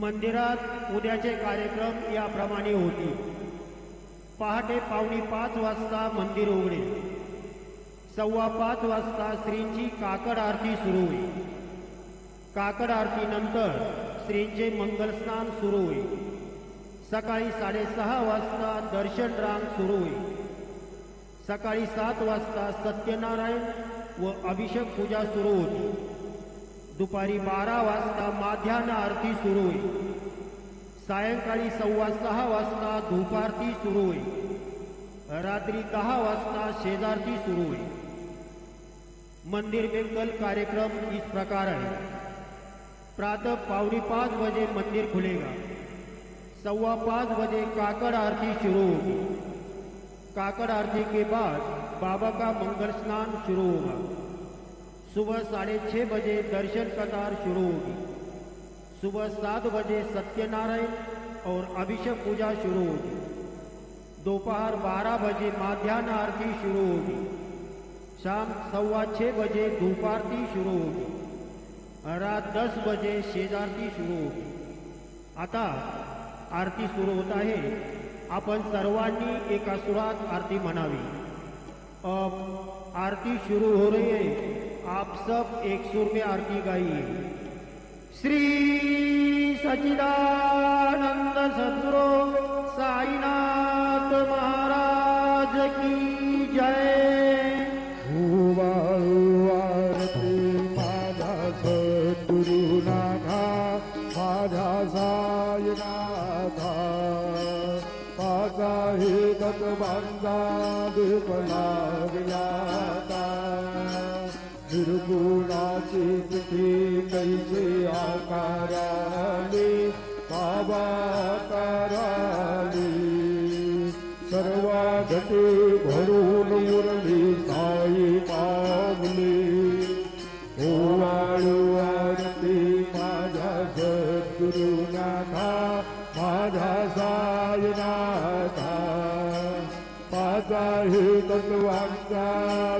मंदिरात उद्याचे कार्यक्रम याप्रमाणे होतील. पहाटे 4:45 वाजता मंदिर उघडेल. 5:15 वाजता श्रींची काकड आरती सुरू होईल. काकड आरतीनंतर श्रींचे मंगलस्नान सुरू होईल. सकाळी 6:30 वाजता दर्शन रांग सुरू होईल. सकाळी 7 वाजता सत्यनारायण व अभिषेक पूजा सुरू होती. दुपारी 12 वाजता माध्यान्ह आरती सुरू होईल. सायंकाळी 6:15 वाजता धूपारती सुरू होईल. रात्री 10 वाजता शेजारती सुरू होईल. मंदिर में कल कार्यक्रम इस प्रकार है. प्रातः 4:45 बजे मंदिर खुलेगा. 5:15 बजे काकड़ आरती शुरू होगी. काकड़ आरती के बाद बाबा का मंगल स्नान शुरू होगा. सुबह 6:30 बजे दर्शन कतार शुरू होगी. सुबह 7 बजे सत्यनारायण और अभिषेक पूजा शुरू होगी. दोपहर 12 बजे माध्यान्ह आरती शुरू होगी. शाम 6:15 बजे धूपारती शुरू होगी. रात 10 बजे शेजारती शुरू होगी. आता आरती सुरू होत आहे. आपण सर्वांनी एका सुरात आरती म्हणावी. अब आरती शुरू हो रही है. आप सब एक सुर में आरती गाइए. श्री सच्चिदानंद सद्गुरु साईनाथ महाराज की जय. आरती माझा सद्गुरुनाथा माझा साईनाथा माझा हे तत्वांचा विपला विलाता. निर्गुणाची तिथी कैसे आकाराने बाबा कराली. सर्व घटे भरून मुरली साई पावली. ओवाळू आरती माझ्या सद्गुरुनाथा माझा साईनाथा माझा हे तत्वांचा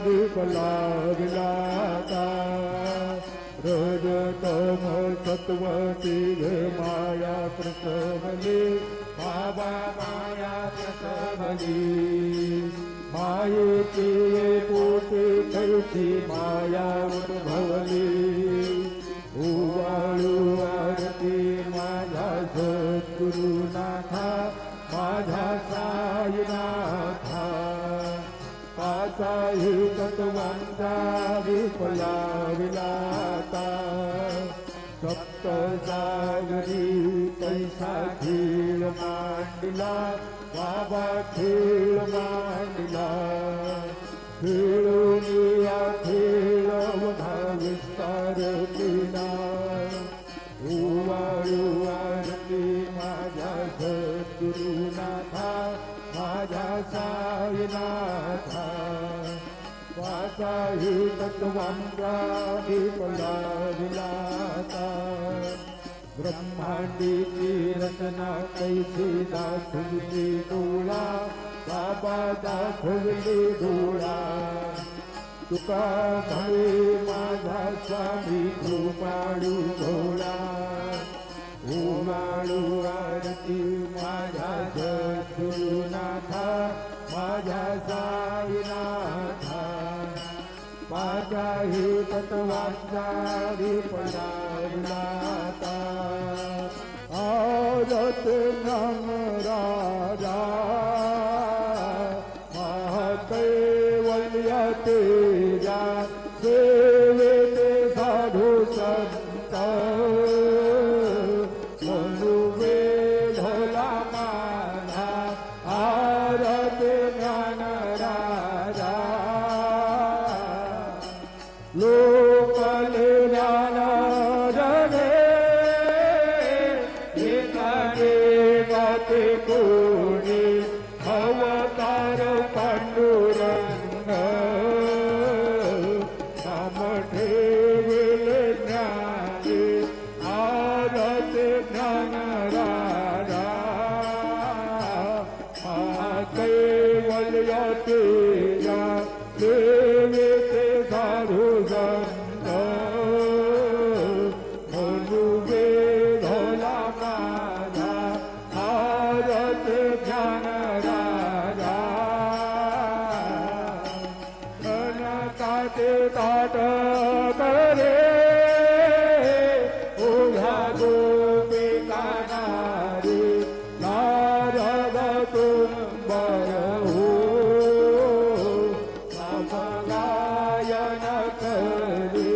विपला विलाता. रजतम सत्वती माया प्रसवली बाबा माया प्रसवली. मायेची पोटी कैसी माया उद्भवली. ओवाळू आरती माझा सद्गुरुनाथा माझा साईनाथा पाचा हे तत्वांचा विपला विलाता. सप्त सागरी कैसा खेळ मांडला बाबा खेळ मांडला. खेळून या खेळवधा विस्तार केला. ओवाळू आरती माझ्या सद्गुरुनाथा माझा साईनाथा वाचा हे तत्वांचा विपला विलाता. ब्रह्मांडीची रचना कैसी दाखवली डोळा बाबा दाखवली डोळा. तुका म्हणे माझा स्वामी कृपाळू भोळा. ओवाळू आरती माझ्या सद्गुरुनाथा माझ्या साईनाथा माझा हे तत्वांचा विपला विलाता. आरत ज्ञान राजा महाकैवल्य तेजा सेवेते साधू संत. मनुवेधला माझा आरत ज्ञान राजा. लोककल्याण जने एकाने गाते कोणी अवतार पांडुरंग. ते ताट करे उभ्या गोपिका नारी नारद तुंबर हो गायन करी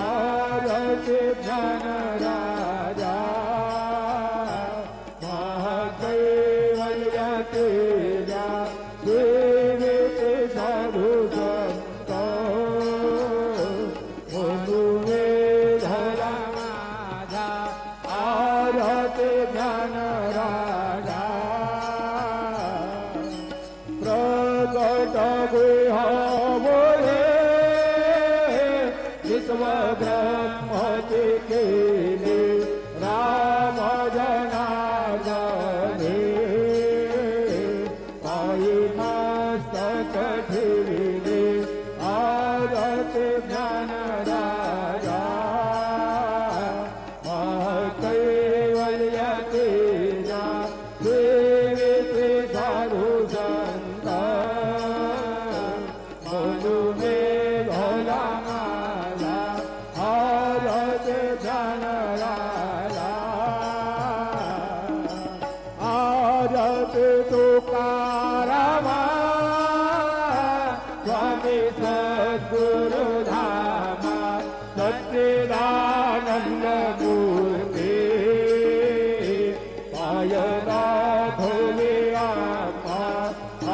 आरती ज्ञान राजा महाकैवल्य तेजा सेवित साधु संत मनुवे धरा माझा आरती ज्ञान राजा प्रकट गुह बोले विश्व ब्रह्मति केले राम जनार्दने पायी मस्तक ठेविले आरती ज्ञान राजा महाकैवल्य तेजा सेवित साधु संत मनुमे भोला माला आरती ज्ञान राजा आरती तुकारामा स्वामी सद्गुरु धामा सच्चिदानंद मूर्ती पायनाथ आमा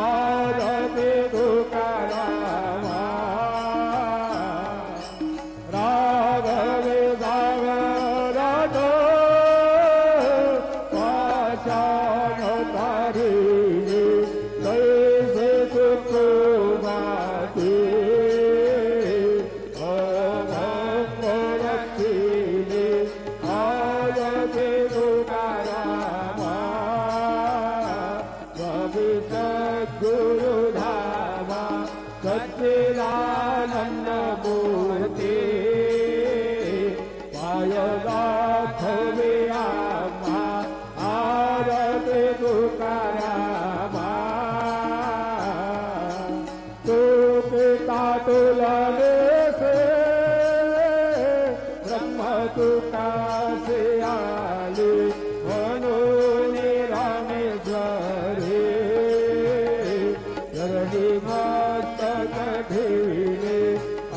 आरती तुकारामा राघवे सागरात पाषाण तारिणी कैसे सुकुमाती रक्षिणी आरती तुकारामा स्वामी सद्गुरु धामा सच्चिदानंद मूर्ती पायनाथ आमा आरती तुकारामा तू पिता तुलने से ब्रह्म तुका से आली म्हणून रामेश्वरी चरणी मस्तक ठेविले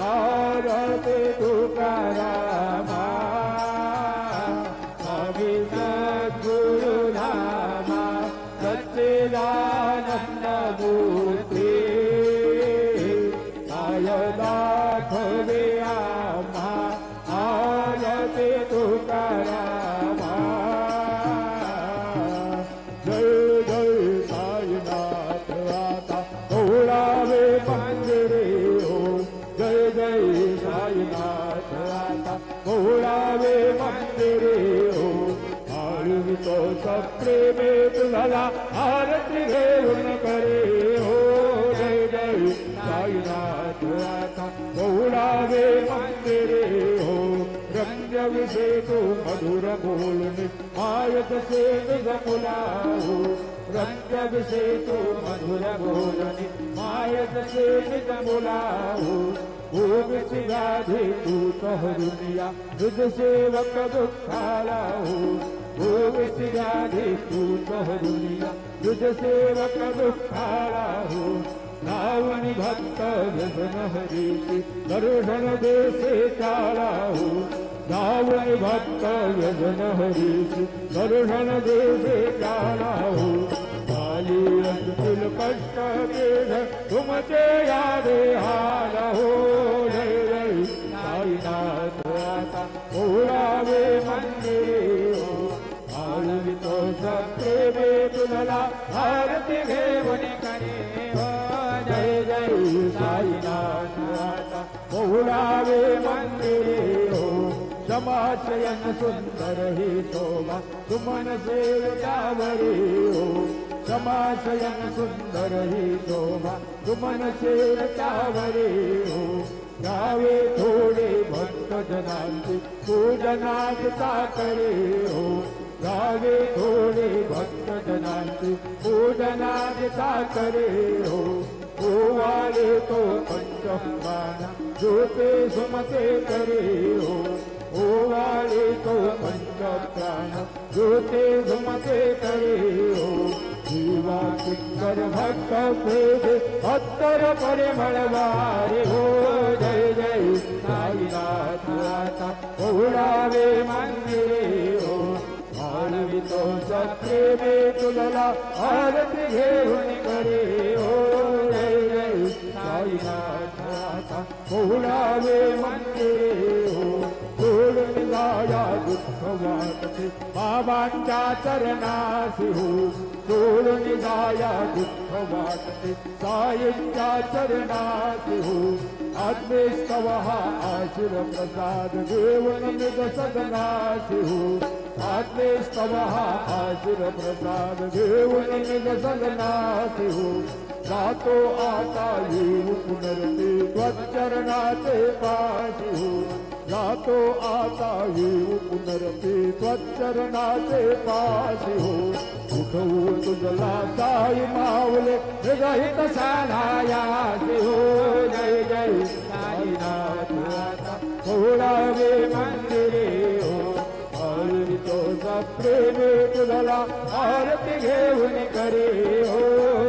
आरती तुकारामा स्वामी सद्गुरु धामा सच्चिदानंद मूर्ती पायनाथ आमा आरती तुकारामा जय जय साईनाथ आता गौडावे मंदिरे हो जय जय साईनाथ आता गौडावे मंदिरे हो आळवितो सप्रेमे तुझला आरती घेऊन करे हो जय जय साईनाथ आता गौडावे मंदिरे हो रंग विषय तो मधुर बोलणे मायत से जमुला हो रंग विषय तो मधुर बोलणे मायत से जमुला हो भोग सिगाधे तू तहरुनिया दुध सेवक दुखाला हो भोग सिगाधे तू तहरुनिया दुध सेवक दुखाला हो रावणी भक्त व्यसन हरीची दर्शन देसे चाला हो रावणी भक्त व्यसन हरीची दर्शन देसे चाला हो झाली असतील कष्ट केल तुमचे यादे हाल हो जय जय साईनाथ आता ओळावे मंदिरे हो आळवितो सप्रेमे तुझला आरती घेऊन करे हो जय जय साईनाथ आता ओळावे मंदिरे हो समाशयन सुंदर ही शोभा तुमन सेवकावरी हो समाशयन सुंदर ही शोभा तुमन सेवकावरी हो गावे थोडे भक्त जनांची पूजनात साकरे हो गावे थोडे भक्त जनांची पूजनात साकरे हो ओवाळे तो पंच प्राण ज्योते सुमते करे हो ओवाळे तो पंच प्राण ज्योते सुमते करे हो जीवा किंकर भक्त प्रेम अत्तर परिमळवारे हो जय जय साईनाथ आता ओढावे मंदिरे हो आळवितो सत्रेमे तुझला आरती घेऊन करे हो जय जय साईनाथ आता ओढावे मंदिरे हो सोडून जाया दुःख वाटते बाबांच्या चरणासी हो सोडून जाया दुःख वाटते साईंच्या चरणासी हो आत्मेस्तव हा आशीर प्रसाद देऊन निज सदनासी हो आत्मेस्तव हा आशीर प्रसाद देऊन निज सदनासी हो जातो आता येऊ पुनरते त्वच्चरणाचे पाशी हो जातो आता येऊ पुनरते त्वच्चरणाचे पाशी हो उठवू तुझला साई माऊले हृदयित साधायासी हो जय जय साईनाथ आता ओढावे मंदिरे हो आळवितो प्रेमे तुझला आरती घेऊन करे हो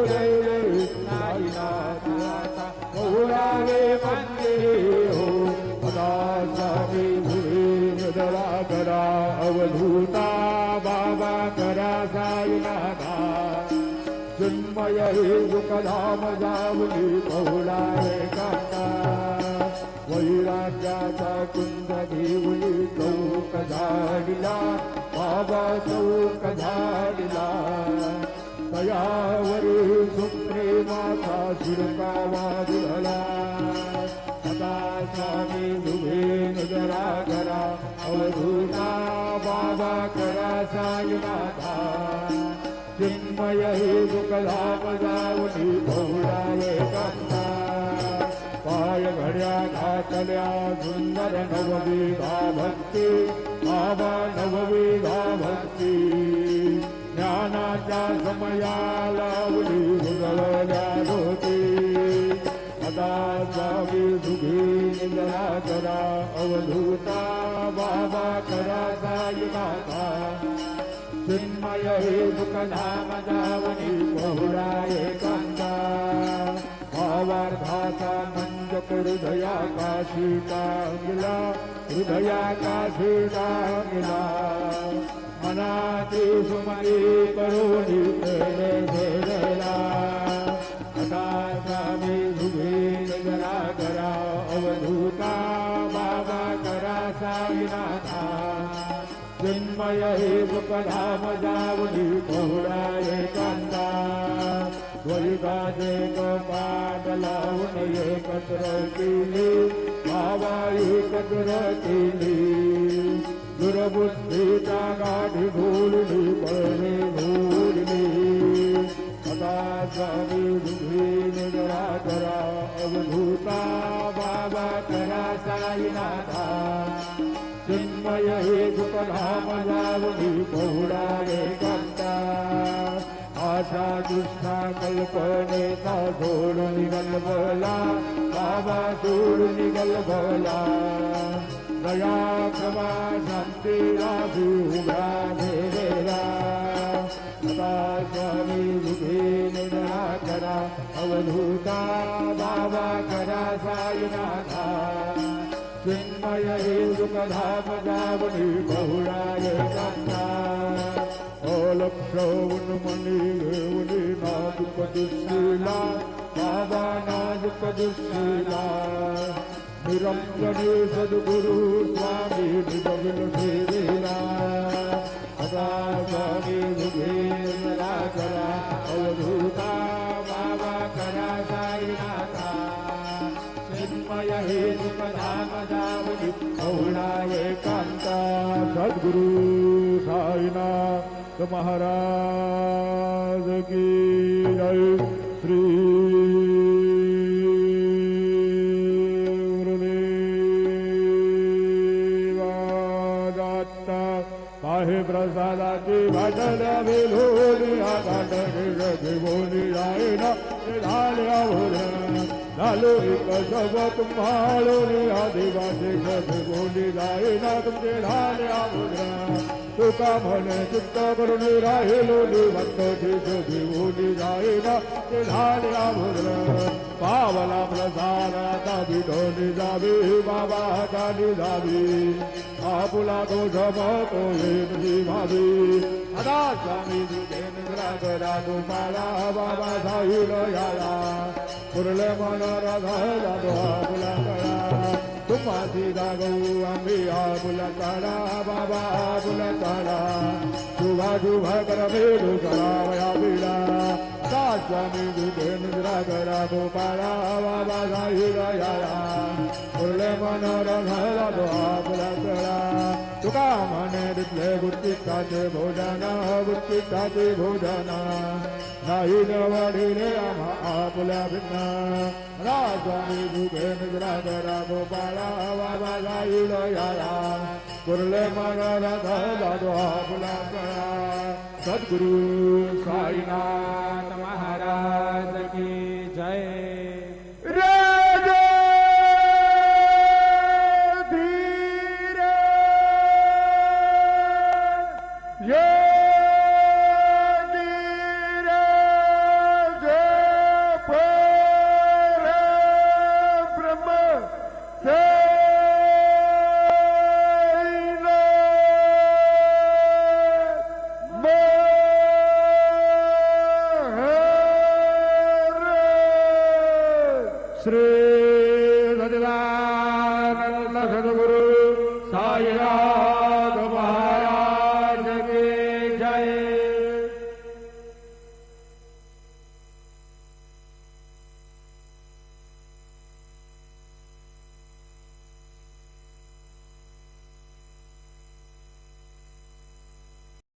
जय जय साईनाथ आता ओढावे मंदिरे हो स्वामी धरा करा अवधूता बाबा करा साईनाथा चिन्मय हे सुखधाम जावली बहुलाय काका वैराग्याचा कुंद देवली चौक झाडिला बाबा चौक झाडिला तयावरी सुप्रेमाचा शिरका वाजला सदा स्वामी दुभेन जरा करा अवधूता बाबा करा साईनाथा चिन्मय हे दुःखधाम जावली बहुलाय काका पाय घड्या घातल्या सुंदर नवविधा भक्ती बाबा नवविधा भक्ती ज्ञानाच्या समयाला उडी उजळल्या होती सदा स्वामी सुखी जरा करा अवधूता बाबा करा साईनाथा चिन्मय हे सुखधाम जावनी बहुलाय कांदा भावार्थाचा मंजक हृदयाकाशी टांगला हृदयाकाशी टांगला मनाची सुमनी करुणी केले झेलला आता स्वामी सुखी जरा करा अवधूता बाबा करा साईनाथा चिन्मय हे सुखधाम जावली बहुलाय कांदा द्वैताचे कपाट लावून एकत्र केली बाबा एकत्र केली दुर्बुद्धीचा गाठी ढोलली पळणे ढोलली आता स्वामी सुखी जरा करा अवधूता बाबा करा साईनाथा चिन्मय हे सुखधाम जावली बहुलाय कांदा आशा दुष्टा कल्पनेचा सोडून गलबला बाबा सोडून गलबला दया क्षमा शांतीला उभा ठेवला सदा स्वामी सुखी जरा करा अवधूता बाबा करा साईनाथा चिन्मय हे सुखधाम जावली बहुलाय कांदा लक्षवून मनी घेऊनी नाजुक दुःखीला बाबा नाजुक दुःखीला निरंजनी सद्गुरु स्वामी निजविल ठेविला सदा स्वामी सुखी जरा करा अवधूता बाबा करा साईनाथा चिन्मय हे सुखधाम जावली बहुलाय कांता सद्गुरु साईनाथ महाराज की जय श्री गुरुदेवादत्ता पाहे प्रसादाची भाटल्या वेलोली आघाटली बोली रायना झाल्या लालो एक सब तुम्हारो आदिवासी सब बोली जाए ना तुमचे ढाले आमुद्रा तुका म्हणे चित्त करून राहिलो निवंत शोधी बोली जाए ना ते ढाले आमुद्रा पावला प्रसादा दाबी ढोली जावी बाबा हातानी जावी आपुला तो जमतो येती भावी अदा स्वामी जितेंद्र करा तुम्हाला बाबा साहिल याला पुरले मन राधा जातो आपुला करा तुम्हाची जागो आम्ही आपुला काढा बाबा आपुला काढा शुभा शुभा कर मेलू करावया पिला दा स्वामी जितेंद्र करा गोपाळा बाबा साहिल याला पुरले मन राधा जातो आपुला करा तुका म्हणे तिथले गुत्तिकाचे भोजन गुत्तिकाचे भोजन नाही नवडीने आम्हा आपुल्या भिन्ना राजानी जुगे निद्रा करा गोपाळा बाबा जाईल याला कुर्ले मन राधा जातो आपुला करा सद्गुरु साईनाथ महाराज की जय श्री सच्चिदानंद सद्गुरु